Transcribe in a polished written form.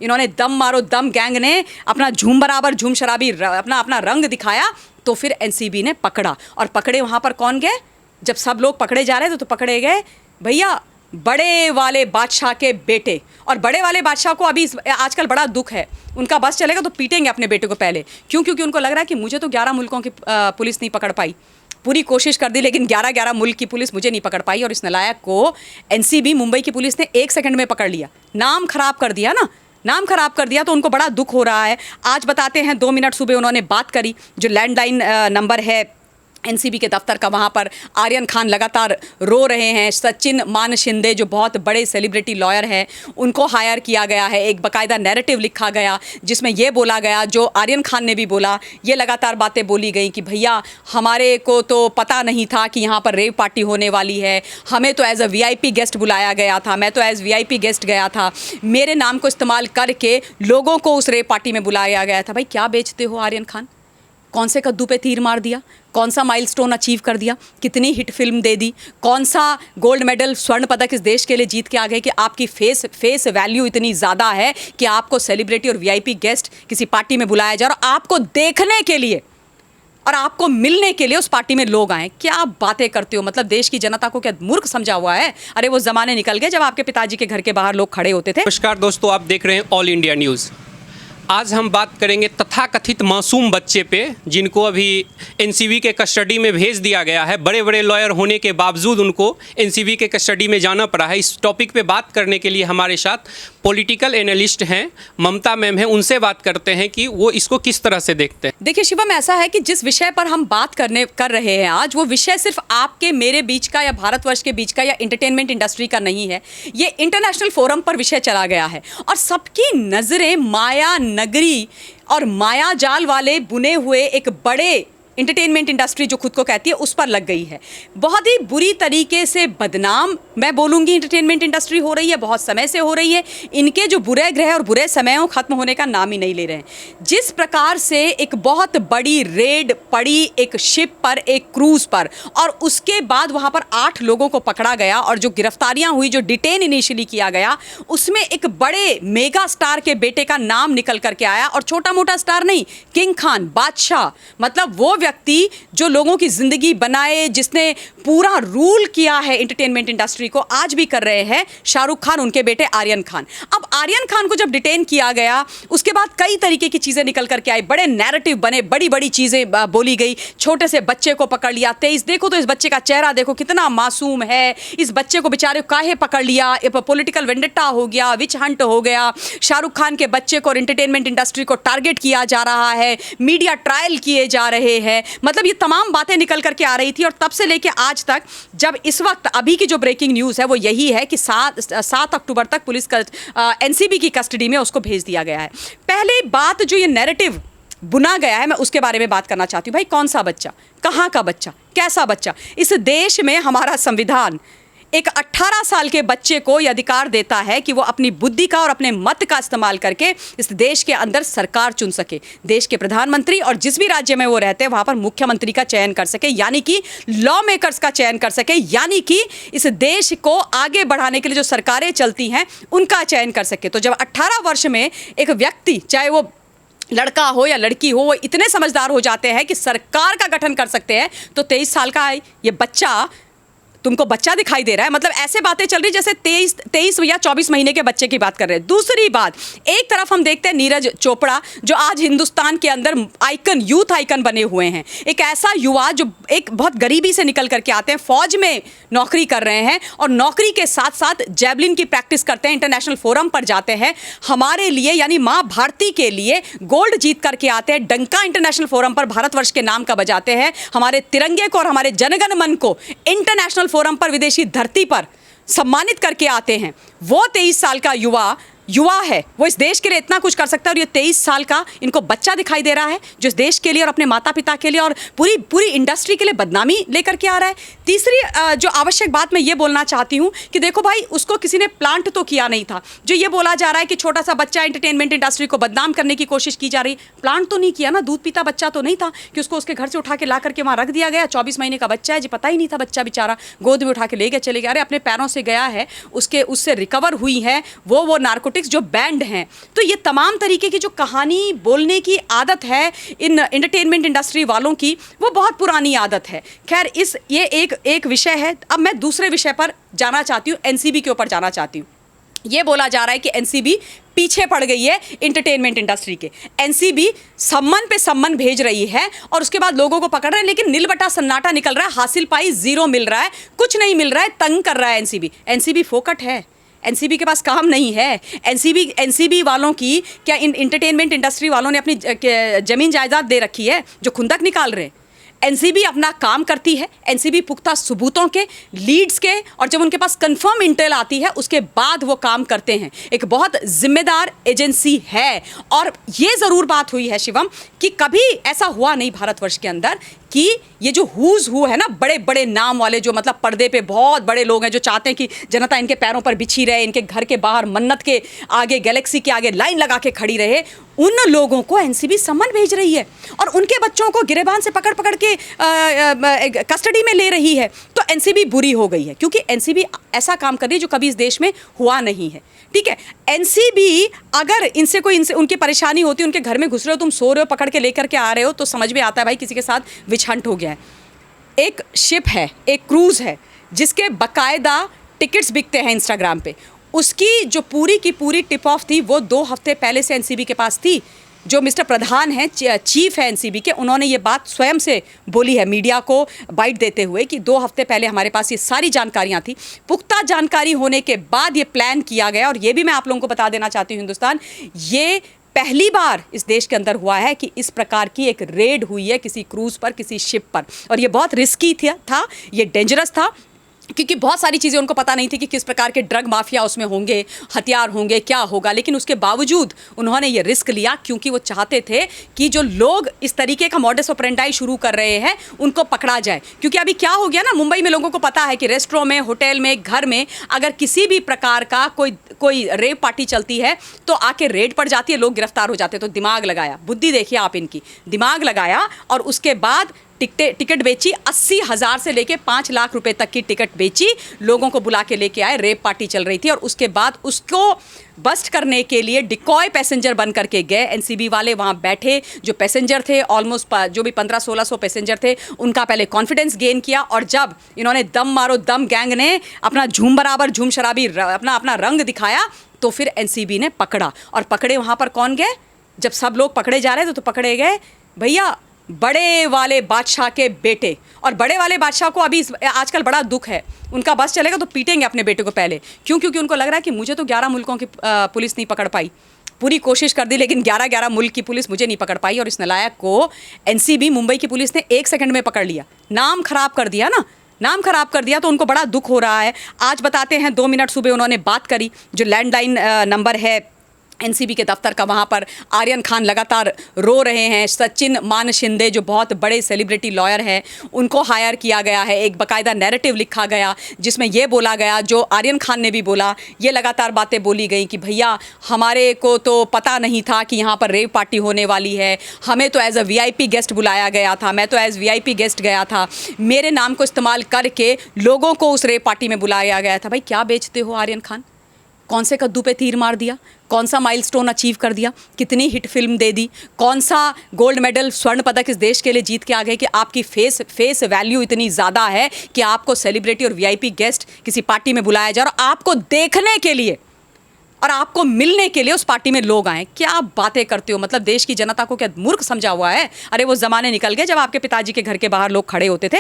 इन्होंने दम मारो दम गैंग ने अपना झूम बराबर झूम शराबी अपना रंग दिखाया, तो फिर एनसीबी ने पकड़ा। और पकड़े वहाँ पर कौन गए? जब सब लोग पकड़े जा रहे थे तो पकड़े गए भैया बड़े वाले बादशाह के बेटे। और बड़े वाले बादशाह को अभी आजकल बड़ा दुख है, उनका बस चलेगा तो पीटेंगे अपने बेटे को पहले। क्यों? क्योंकि उनको लग रहा है कि मुझे तो 11 मुल्कों की पुलिस नहीं पकड़ पाई, पूरी कोशिश कर दी लेकिन 11 मुल्क की पुलिस मुझे नहीं पकड़ पाई। और इस नालायक को एनसीबी मुंबई की पुलिस ने 1 सेकंड में पकड़ लिया, नाम खराब कर दिया ना, नाम खराब कर दिया। तो उनको बड़ा दुख हो रहा है। आज बताते हैं 2 मिनट सुबह उन्होंने बात करी, जो लैंडलाइन नंबर है एनसीबी के दफ्तर का, वहाँ पर आर्यन खान लगातार रो रहे हैं। सचिन मान शिंदे जो बहुत बड़े सेलिब्रिटी लॉयर हैं, उनको हायर किया गया है। एक बाकायदा नैरेटिव लिखा गया जिसमें ये बोला गया, जो आर्यन खान ने भी बोला, ये लगातार बातें बोली गई कि भैया हमारे को तो पता नहीं था कि यहाँ पर रेव पार्टी होने वाली है, हमें तो एज अ वीआईपी गेस्ट बुलाया गया था, मैं तो एज वीआईपी गेस्ट गया था, मेरे नाम को इस्तेमाल करके लोगों को उस रेव पार्टी में बुलाया गया था। भाई क्या बेचते हो आर्यन खान? कौन से कद्दू पे तीर मार दिया? कौन सा माइलस्टोन अचीव कर दिया? कितनी हिट फिल्म दे दी? कौन सा गोल्ड मेडल स्वर्ण पदक इस देश के लिए जीत के आ गए कि आपकी फेस वैल्यू इतनी ज़्यादा है कि आपको सेलिब्रिटी और वीआईपी गेस्ट किसी पार्टी में बुलाया जा रहा, आपको देखने के लिए और आपको मिलने के लिए उस पार्टी में लोग आए? क्या बातें करते हो? मतलब देश की जनता को क्या मूर्ख समझा हुआ है? अरे वो ज़माने निकल गए जब आपके पिताजी के घर के बाहर लोग खड़े होते थे। नमस्कार दोस्तों, आप देख रहे हैं ऑल इंडिया न्यूज़। आज हम बात करेंगे तथाकथित मासूम बच्चे पे, जिनको अभी एनसीबी के कस्टडी में भेज दिया गया है। बड़े बड़े लॉयर होने के बावजूद उनको एनसीबी के कस्टडी में जाना पड़ा है। इस टॉपिक पे बात करने के लिए हमारे साथ पॉलिटिकल एनालिस्ट हैं, ममता मैम हैं। उनसे बात करते हैं कि वो इसको किस तरह से देखते हैं। देखिए शिवम, ऐसा है कि जिस विषय पर हम बात कर रहे हैं आज, वो विषय सिर्फ आपके मेरे बीच का या भारतवर्ष के बीच का या एंटरटेनमेंट इंडस्ट्री का नहीं है। ये इंटरनेशनल फोरम पर विषय चला गया है और सबकी नज़रें माया नगरी और माया जाल वाले बुने हुए एक बड़े इंटरटेनमेंट इंडस्ट्री जो खुद को कहती है उस पर लग गई है। बहुत ही बुरी तरीके से बदनाम मैं बोलूँगी इंटरटेनमेंट इंडस्ट्री हो रही है, बहुत समय से हो रही है। इनके जो बुरे ग्रह और बुरे समयों खत्म होने का नाम ही नहीं ले रहे हैं। जिस प्रकार से एक बहुत बड़ी रेड पड़ी एक शिप पर, एक क्रूज़ पर, और उसके बाद वहाँ पर 8 लोगों को पकड़ा गया और जो गिरफ्तारियाँ हुई, जो डिटेन इनिशियली किया गया, उसमें एक बड़े मेगा स्टार के बेटे का नाम निकल करके आया। और छोटा मोटा स्टार नहीं, किंग खान, बादशाह, मतलब वो व्यक्ति जो लोगों की जिंदगी बनाए, जिसने पूरा रूल किया है इंटरटेनमेंट इंडस्ट्री को, आज भी कर रहे हैं शाहरुख खान, उनके बेटे आर्यन खान। अब आर्यन खान को जब डिटेन किया गया, उसके बाद कई तरीके की चीजें निकल करके आई, बड़े नैरेटिव बने, बड़ी बड़ी चीजें बोली गई। छोटे से बच्चे को पकड़ लिया, 23, देखो तो इस बच्चे का चेहरा देखो कितना मासूम है, इस बच्चे को बेचारे काहे पकड़ लिया, पॉलिटिकल वेंडेटा हो गया, विच हंट हो गया, शाहरुख खान के बच्चे को और इंटरटेनमेंट इंडस्ट्री को टारगेट किया जा रहा है, मीडिया ट्रायल किए जा रहे हैं। मतलब ये तमाम बातें निकल करके आ रही थी। और तब से लेके आज तक, जब इस वक्त अभी की जो ब्रेकिंग न्यूज़ है वो यही है कि 7 अक्टूबर तक पुलिस का एनसीबी की कस्टडी में उसको भेज दिया गया है। पहले बात जो ये नैरेटिव बुना गया है, मैं उसके बारे में बात करना चाहती हूँ। भाई कौन सा बच्चा, कहाँ का बच्चा, कैसा बच्चा? इस देश में हमारा संविधान एक 18 साल के बच्चे को यह अधिकार देता है कि वो अपनी बुद्धि का और अपने मत का इस्तेमाल करके इस देश के अंदर सरकार चुन सके, देश के प्रधानमंत्री, और जिस भी राज्य में वो रहते हैं वहाँ पर मुख्यमंत्री का चयन कर सके, यानी कि लॉ मेकर्स का चयन कर सके, यानी कि इस देश को आगे बढ़ाने के लिए जो सरकारें चलती हैं उनका चयन कर सके। तो जब 18 वर्ष में एक व्यक्ति, चाहे वो लड़का हो या लड़की हो, वो इतने समझदार हो जाते हैं कि सरकार का गठन कर सकते हैं, तो 23 साल का ये बच्चा तुमको बच्चा दिखाई दे रहा है? मतलब ऐसे बातें चल रही जैसे 23 या 24 महीने के बच्चे की बात कर रहे हैं। दूसरी बात, एक तरफ हम देखते हैं नीरज चोपड़ा जो आज हिंदुस्तान के अंदर आइकन, यूथ आइकन बने हुए हैं। एक ऐसा युवा जो एक बहुत गरीबी से निकल करके आते हैं, फौज में नौकरी कर रहे हैं और नौकरी के साथ साथ जैवलिन की प्रैक्टिस करते हैं, इंटरनेशनल फोरम पर जाते हैं, हमारे लिए यानी माँ भारती के लिए गोल्ड जीत करके आते हैं, डंका इंटरनेशनल फोरम पर भारतवर्ष के नाम का बजाते हैं, हमारे तिरंगे को और हमारे जनगण मन को इंटरनेशनल फोरम पर, विदेशी धरती पर सम्मानित करके आते हैं। वो 23 साल का युवा है, वो इस देश के लिए इतना कुछ कर सकता है, और ये 23 साल का इनको बच्चा दिखाई दे रहा है जो इस देश के लिए और अपने माता पिता के लिए और पूरी इंडस्ट्री के लिए बदनामी लेकर के आ रहा है। तीसरी जो आवश्यक बात मैं ये बोलना चाहती हूँ कि देखो भाई, उसको किसी ने प्लांट तो किया नहीं था। जो ये बोला जा रहा है कि छोटा सा बच्चा, एंटरटेनमेंट इंडस्ट्री को बदनाम करने की कोशिश की जा रही, प्लांट तो नहीं किया ना, दूध पीता बच्चा तो नहीं था कि उसको उसके घर से उठा के ला करके वहाँ रख दिया गया। 24 महीने का बच्चा है जी, पता ही नहीं था, बच्चा बेचारा गोद में उठा के ले गए, चले गए। अरे अपने पैरों से गया है, उससे रिकवर हुई है वो नार्कोटिक नैर्कोटिक्स जो बैंड हैं, तो ये तमाम तरीके की जो कहानी बोलने की आदत है इन एंटरटेनमेंट इंडस्ट्री वालों की, वो बहुत पुरानी आदत है। खैर, ये एक विषय है। अब मैं दूसरे विषय पर जाना चाहती हूँ, एनसीबी के ऊपर जाना चाहती हूँ। ये बोला जा रहा है कि एनसीबी पीछे पड़ गई है इंटरटेनमेंट इंडस्ट्री के। एनसीबी सम्मन पे सम्मन भेज रही है और उसके बाद लोगों को पकड़ रहे हैं, लेकिन नीलबटा सन्नाटा निकल रहा है, हासिल पाई जीरो मिल रहा है, कुछ नहीं मिल रहा है, तंग कर रहा है एनसीबी। एनसीबी फोकट है, एनसीबी के पास काम नहीं है। एनसीबी वालों की क्या इन इंटरटेनमेंट इंडस्ट्री वालों ने अपनी जमीन जायदाद दे रखी है जो खुंदक निकाल रहे हैं? एनसीबी अपना काम करती है, एनसीबी पुख्ता सबूतों के, लीड्स के, और जब उनके पास कंफर्म इंटेल आती है उसके बाद वो काम करते हैं। एक बहुत जिम्मेदार एजेंसी है। और ये ज़रूर बात हुई है शिवम कि कभी ऐसा हुआ नहीं भारतवर्ष के अंदर कि ये जो हुज हु है ना, बड़े बड़े नाम वाले, जो मतलब पर्दे पे बहुत बड़े लोग हैं, जो चाहते हैं कि जनता इनके पैरों पर बिछी रहे, इनके घर के बाहर मन्नत के आगे, गैलेक्सी के आगे लाइन लगा के खड़ी रहे, उन लोगों को एनसीबी सम्मन भेज रही है और उनके बच्चों को गिरेबान से पकड़ पकड़ के कस्टडी में ले रही है। तो एनसीबी बुरी हो गई है, क्योंकि एनसीबी ऐसा काम कर रही है जो कभी इस देश में हुआ नहीं है। ठीक है, एनसीबी अगर इनसे उनकी परेशानी होती है, उनके घर में घुस रहे हो, तुम सो रहे हो, पकड़ के लेकर के आ रहे हो, तो समझ में आता है भाई किसी के साथ विच हंट हो गया है। एक शिप है, एक क्रूज़ है, जिसके बाकायदा टिकट्स बिकते हैं इंस्टाग्राम पे, उसकी जो पूरी की पूरी टिप ऑफ थी वो 2 हफ्ते पहले से एनसीबी के पास थी। जो मिस्टर प्रधान हैं, चीफ है एनसीबी के, उन्होंने ये बात स्वयं से बोली है मीडिया को बाइट देते हुए कि 2 हफ्ते पहले हमारे पास ये सारी जानकारियां थी। पुख्ता जानकारी होने के बाद ये प्लान किया गया। और ये भी मैं आप लोगों को बता देना चाहती हूँ, हिंदुस्तान, ये पहली बार इस देश के अंदर हुआ है कि इस प्रकार की एक रेड हुई है किसी क्रूज़ पर, किसी शिप पर। और ये बहुत रिस्की था, ये डेंजरस था, क्योंकि बहुत सारी चीज़ें उनको पता नहीं थी कि किस प्रकार के ड्रग माफिया उसमें होंगे, हथियार होंगे, क्या होगा। लेकिन उसके बावजूद उन्होंने ये रिस्क लिया, क्योंकि वो चाहते थे कि जो लोग इस तरीके का मॉडस ऑपरेंडाई शुरू कर रहे हैं उनको पकड़ा जाए। क्योंकि अभी क्या हो गया ना, मुंबई में लोगों को पता है कि रेस्टोरेंट में, होटल में, घर में अगर किसी भी प्रकार का कोई रेव पार्टी चलती है तो आके रेड पड़ जाती है, लोग गिरफ्तार हो जाते हैं। तो दिमाग लगाया, बुद्धि देखिए आप इनकी, दिमाग लगाया और उसके बाद टिकट बेची, 80,000 से लेके 5 लाख रुपए तक की टिकट बेची, लोगों को बुला के लेके आए, रेप पार्टी चल रही थी। और उसके बाद उसको बस्ट करने के लिए डिकॉय पैसेंजर बन करके गए एनसीबी वाले। वहाँ बैठे जो पैसेंजर थे, ऑलमोस्ट जो भी 1500-1600 पैसेंजर थे, उनका पहले कॉन्फिडेंस गेन किया। और जब इन्होंने दम मारो दम गैंग ने अपना झूम बराबर झूम शराबी अपना रंग दिखाया, तो फिर एनसीबी ने पकड़ा। और पकड़े वहाँ पर कौन गए? जब सब लोग पकड़े जा रहे थे तो पकड़े गए भैया बड़े वाले बादशाह के बेटे। और बड़े वाले बादशाह को अभी आजकल बड़ा दुख है, उनका बस चलेगा तो पीटेंगे अपने बेटे को पहले। क्यों? क्योंकि उनको लग रहा है कि मुझे तो 11 मुल्कों की पुलिस नहीं पकड़ पाई, पूरी कोशिश कर दी, लेकिन 11 मुल्क की पुलिस मुझे नहीं पकड़ पाई। और इस नालायक को एनसीबी, मुंबई की पुलिस ने 1 सेकंड में पकड़ लिया। नाम खराब कर दिया ना, नाम खराब कर दिया, तो उनको बड़ा दुख हो रहा है। आज बताते हैं, 2 मिनट सुबह उन्होंने बात करी, जो लैंडलाइन नंबर है एनसीबी के दफ्तर का, वहाँ पर आर्यन खान लगातार रो रहे हैं। सचिन मान शिंदे जो बहुत बड़े सेलिब्रिटी लॉयर हैं, उनको हायर किया गया है। एक बाकायदा नैरेटिव लिखा गया जिसमें ये बोला गया, जो आर्यन खान ने भी बोला, ये लगातार बातें बोली गई कि भैया हमारे को तो पता नहीं था कि यहाँ पर रेव पार्टी होने वाली है, हमें तो एज अ वीआईपी गेस्ट बुलाया गया था, मैं तो एज वीआईपी गेस्ट गया था, मेरे नाम को इस्तेमाल करके लोगों को उस रेव पार्टी में बुलाया गया था। भाई क्या बेचते हो आर्यन खान? कौन से कद्दू पे तीर मार दिया? कौन सा माइलस्टोन अचीव कर दिया? कितनी हिट फिल्म दे दी? कौन सा गोल्ड मेडल, स्वर्ण पदक इस देश के लिए जीत के आ गए कि आपकी फेस वैल्यू इतनी ज़्यादा है कि आपको सेलिब्रिटी और वीआईपी गेस्ट किसी पार्टी में बुलाया जा रहा है, आपको देखने के लिए और आपको मिलने के लिए उस पार्टी में लोग आए? क्या बातें करते हो? मतलब देश की जनता को क्या मूर्ख समझा हुआ है? अरे वो ज़माने निकल गए जब आपके पिताजी के घर के बाहर लोग खड़े होते थे